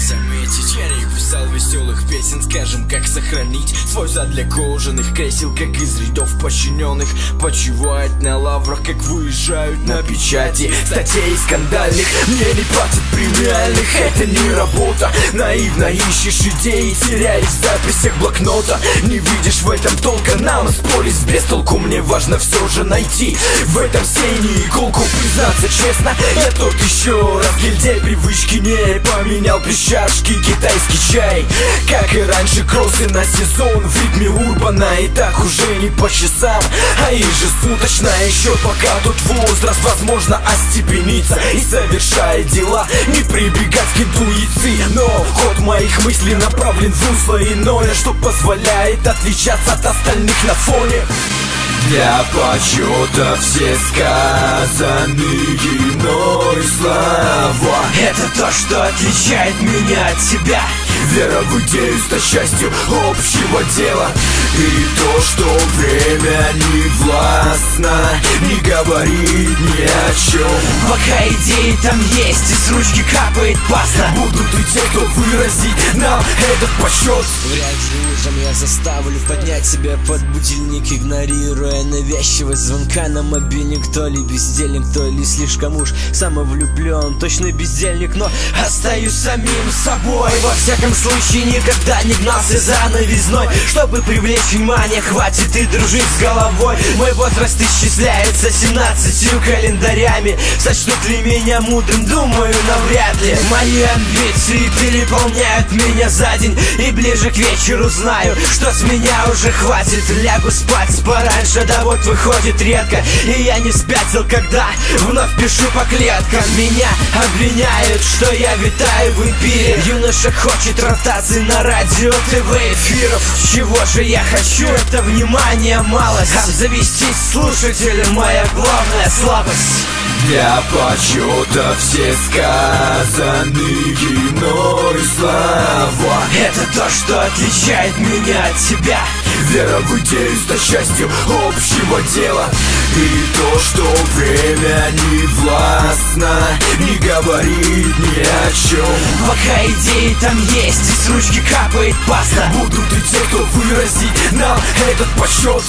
заметить, я не писал веселых песен, скажем, как сохранить свой зад для кожаных кресел, как из рядов подчиненных почивают на лаврах, как выезжают на печати статей скандальных. Мне не платят премиальных, это не работа. Наивно ищешь идеи, теряешь в записях блокнота. Не видишь в этом толка, нам спорить без толку. Мне важно все же найти в этом сене иголку. Признаться честно, я тот еще разгильдяй, привычки не поменял, без чашки китайский чай. Как и раньше, кроссы на сезон в ритме урбана, и так уже не по часам, а ежесуточно. Еще пока тот возраст, возможно, остепениться и совершая дела, не прибегать к интуиции. Но ход моих мыслей направлен в русло иное, что позволяет отличаться от остальных на фоне. Для почета все сказанные мной слова — это то, что отличает меня от тебя. Вера в идею стать частью общего дела. И то, что время не властно, не говорит ни о чем. Пока идеи там есть и с ручки капает паста, будут и те, кто выразит нам этот почет. Вряд ли утром я заставлю поднять себя под будильник, игнорируя навязчивость звонка на мобильник. То ли бездельник, то ли слишком уж самовлюблен, точно бездельник, но остаюсь самим собой. Во всяком случае никогда не гнался за новизной, чтобы привлечь внимание, хватит и дружить с головой. Мой возраст исчисляется 17 календарями. Сочтут ли меня мудрым, думаю, навряд ли. Мои амбиции переполняют меня за день, и ближе к вечеру знаю, что с меня уже хватит. Лягу спать пораньше, да вот выходит редко, и я не спятил, когда вновь пишу по клеткам. Меня обвиняют, что я витаю в импире. Юноша хочет ротации на радио, ТВ эфиров. Чего же я хочу? Это внимание малость. Обзавестись слушателем — моя главная слабость. Для почета все сказанные мной слова — это то, что отличает меня от тебя. Вера в идею стать частью общего дела. И то, что время не властно, не говорит ни о чем. Пока идеи там есть и с ручки капает паста, будут и те, кто выразит нам этот почет.